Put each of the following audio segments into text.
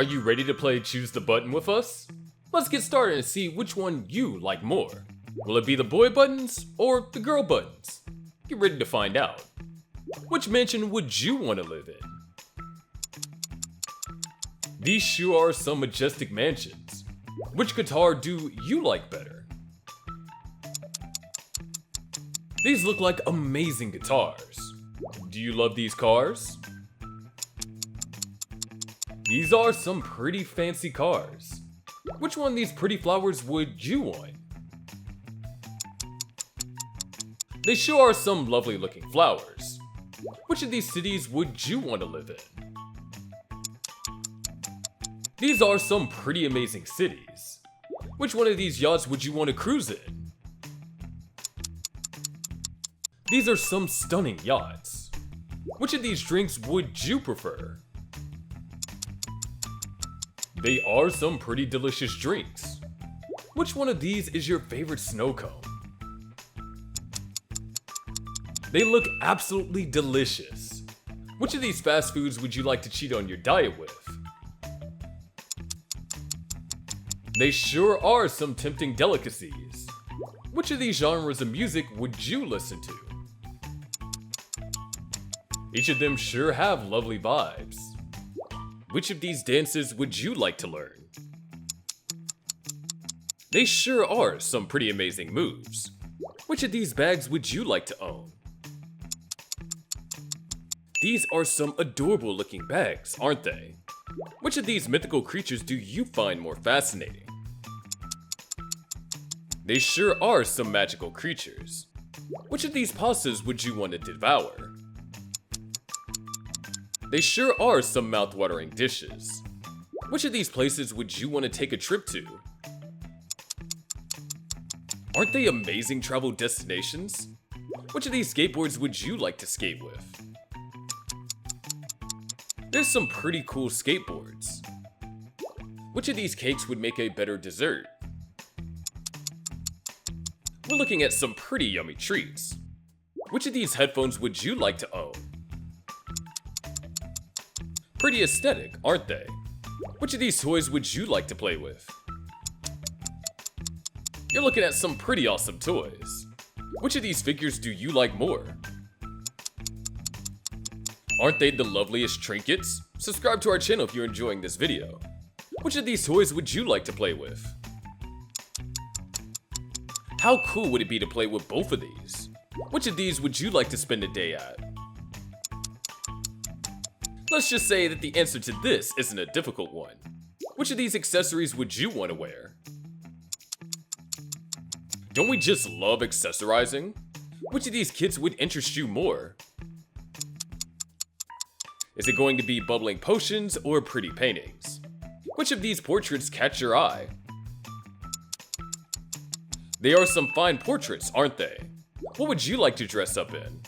Are you ready to play Choose the Button with us? Let's get started and see which one you like more. Will it be the boy buttons or the girl buttons? Get ready to find out. Which mansion would you want to live in? These sure are some majestic mansions. Which guitar do you like better? These look like amazing guitars. Do you love these cars? These are some pretty fancy cars. Which one of these pretty flowers would you want? They sure are some lovely looking flowers. Which of these cities would you want to live in? These are some pretty amazing cities. Which one of these yachts would you want to cruise in? These are some stunning yachts. Which of these drinks would you prefer? They are some pretty delicious drinks. Which one of these is your favorite snow cone? They look absolutely delicious. Which of these fast foods would you like to cheat on your diet with? They sure are some tempting delicacies. Which of these genres of music would you listen to? Each of them sure have lovely vibes. Which of these dances would you like to learn? They sure are some pretty amazing moves. Which of these bags would you like to own? These are some adorable looking bags, aren't they? Which of these mythical creatures do you find more fascinating? They sure are some magical creatures. Which of these pastas would you want to devour? They sure are some mouth-watering dishes. Which of these places would you want to take a trip to? Aren't they amazing travel destinations? Which of these skateboards would you like to skate with? There's some pretty cool skateboards. Which of these cakes would make a better dessert? We're looking at some pretty yummy treats. Which of these headphones would you like to own? Pretty aesthetic, aren't they? Which of these toys would you like to play with? You're looking at some pretty awesome toys. Which of these figures do you like more? Aren't they the loveliest trinkets? Subscribe to our channel if you're enjoying this video. Which of these toys would you like to play with? How cool would it be to play with both of these? Which of these would you like to spend a day at? Let's just say that the answer to this isn't a difficult one. Which of these accessories would you want to wear? Don't we just love accessorizing? Which of these kits would interest you more? Is it going to be bubbling potions or pretty paintings? Which of these portraits catch your eye? They are some fine portraits, aren't they? What would you like to dress up in?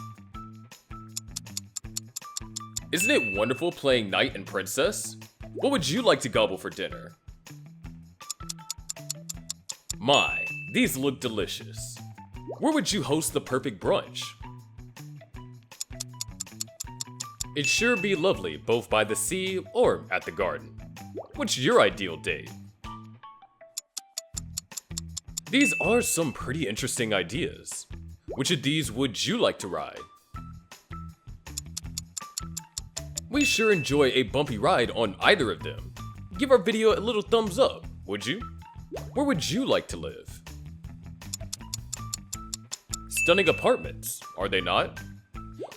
Isn't it wonderful playing knight and princess? What would you like to gobble for dinner? My, these look delicious. Where would you host the perfect brunch? It'd sure be lovely both by the sea or at the garden. What's your ideal date? These are some pretty interesting ideas. Which of these would you like to ride? We sure enjoy a bumpy ride on either of them. Give our video a little thumbs up, would you? Where would you like to live? Stunning apartments, are they not?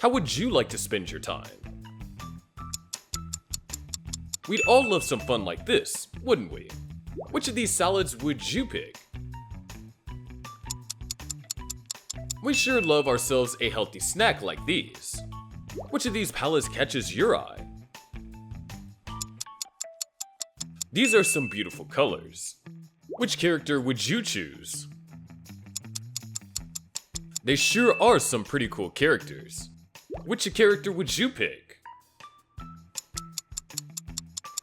How would you like to spend your time? We'd all love some fun like this, wouldn't we? Which of these salads would you pick? We sure love ourselves a healthy snack like these. Which of these palettes catches your eye? These are some beautiful colors. Which character would you choose? They sure are some pretty cool characters. Which character would you pick?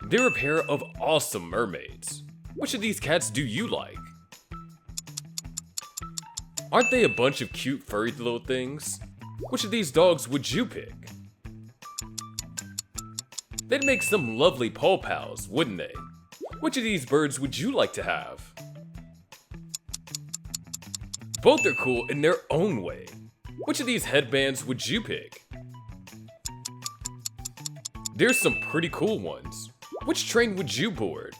They're a pair of awesome mermaids. Which of these cats do you like? Aren't they a bunch of cute furry little things? Which of these dogs would you pick? They'd make some lovely paw pals, wouldn't they? Which of these birds would you like to have? Both are cool in their own way. Which of these headbands would you pick? There's some pretty cool ones. Which train would you board?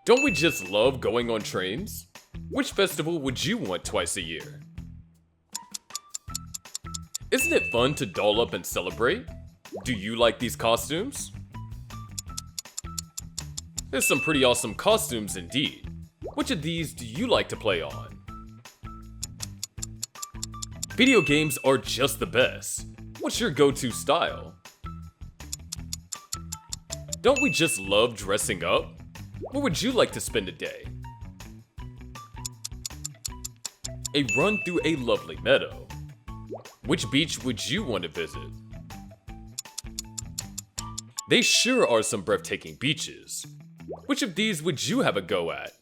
Don't we just love going on trains? Which festival would you want twice a year? Isn't it fun to doll up and celebrate? Do you like these costumes? There's some pretty awesome costumes indeed. Which of these do you like to play on? Video games are just the best. What's your go-to style? Don't we just love dressing up? Where would you like to spend a day? A run through a lovely meadow. Which beach would you want to visit? They sure are some breathtaking beaches. Which of these would you have a go at?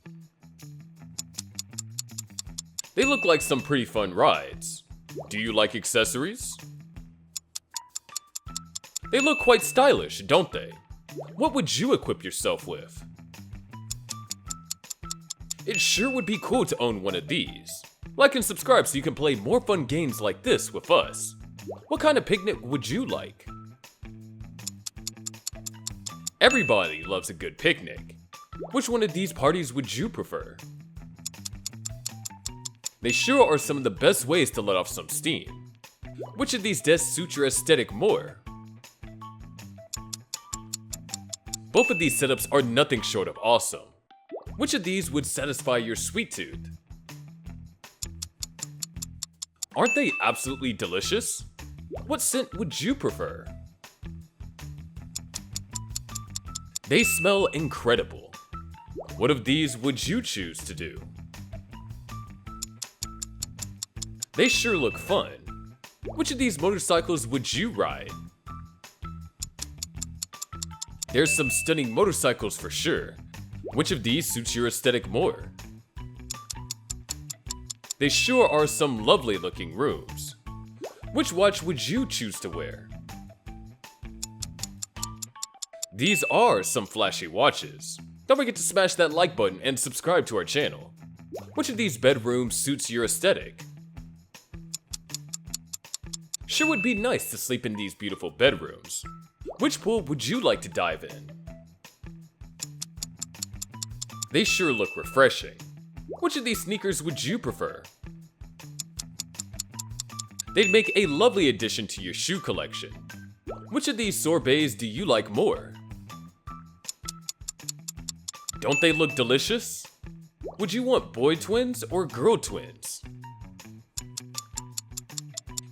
They look like some pretty fun rides. Do you like accessories? They look quite stylish, don't they? What would you equip yourself with? It sure would be cool to own one of these. Like and subscribe so you can play more fun games like this with us. What kind of picnic would you like? Everybody loves a good picnic. Which one of these parties would you prefer? They sure are some of the best ways to let off some steam. Which of these desks suit your aesthetic more? Both of these setups are nothing short of awesome. Which of these would satisfy your sweet tooth? Aren't they absolutely delicious? What scent would you prefer? They smell incredible. What of these would you choose to do? They sure look fun. Which of these motorcycles would you ride? There's some stunning motorcycles for sure. Which of these suits your aesthetic more? They sure are some lovely looking rooms. Which watch would you choose to wear? These are some flashy watches. Don't forget to smash that like button and subscribe to our channel. Which of these bedrooms suits your aesthetic? Sure would be nice to sleep in these beautiful bedrooms. Which pool would you like to dive in? They sure look refreshing. Which of these sneakers would you prefer? They'd make a lovely addition to your shoe collection. Which of these sorbets do you like more? Don't they look delicious? Would you want boy twins or girl twins?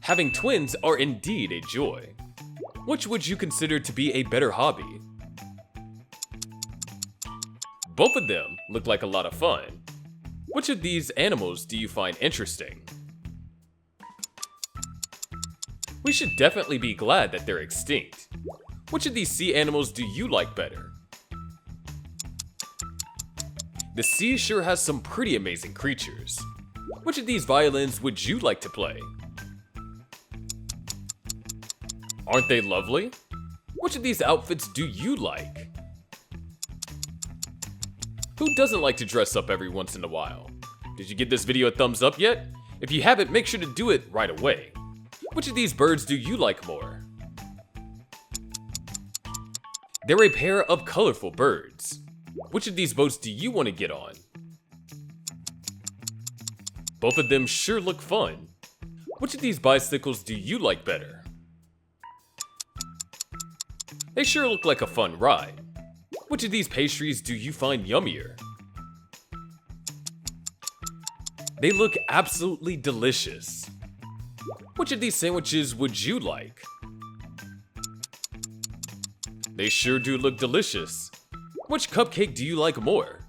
Having twins are indeed a joy. Which would you consider to be a better hobby? Both of them look like a lot of fun. Which of these animals do you find interesting? We should definitely be glad that they're extinct. Which of these sea animals do you like better? The sea sure has some pretty amazing creatures. Which of these violins would you like to play? Aren't they lovely? Which of these outfits do you like? Who doesn't like to dress up every once in a while? Did you give this video a thumbs up yet? If you haven't, make sure to do it right away. Which of these birds do you like more? They're a pair of colorful birds. Which of these boats do you want to get on? Both of them sure look fun. Which of these bicycles do you like better? They sure look like a fun ride. Which of these pastries do you find yummier? They look absolutely delicious. Which of these sandwiches would you like? They sure do look delicious. Which cupcake do you like more?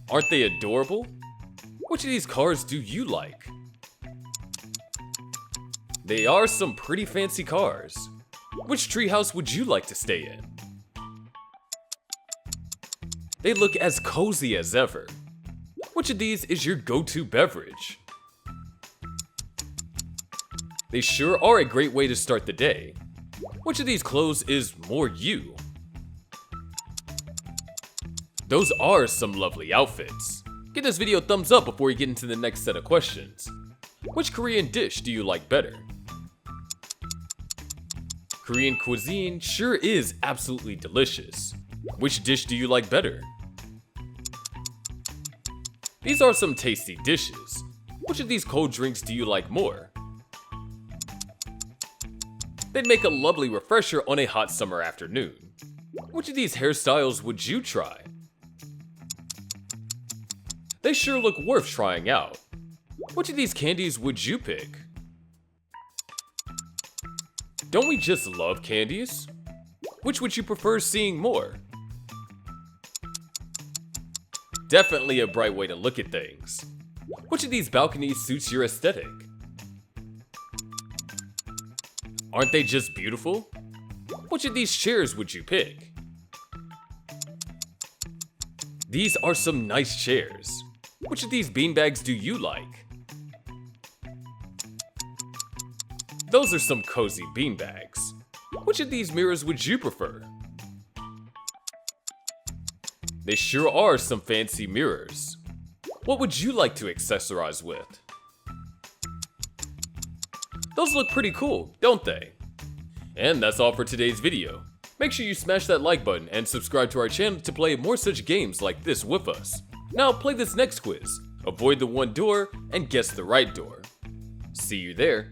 Aren't they adorable? Which of these cars do you like? They are some pretty fancy cars. Which treehouse would you like to stay in? They look as cozy as ever. Which of these is your go-to beverage? They sure are a great way to start the day. Which of these clothes is more you? Those are some lovely outfits. Give this video a thumbs up before you get into the next set of questions. Which Korean dish do you like better? Korean cuisine sure is absolutely delicious. Which dish do you like better? These are some tasty dishes. Which of these cold drinks do you like more? They'd make a lovely refresher on a hot summer afternoon. Which of these hairstyles would you try? They sure look worth trying out. Which of these candies would you pick? Don't we just love candies? Which would you prefer seeing more? Definitely a bright way to look at things. Which of these balconies suits your aesthetic? Aren't they just beautiful? Which of these chairs would you pick? These are some nice chairs. Which of these beanbags do you like? Those are some cozy beanbags. Which of these mirrors would you prefer? They sure are some fancy mirrors. What would you like to accessorize with? Those look pretty cool, don't they? And that's all for today's video. Make sure you smash that like button and subscribe to our channel to play more such games like this with us. Now play this next quiz. Avoid the one door and guess the right door. See you there.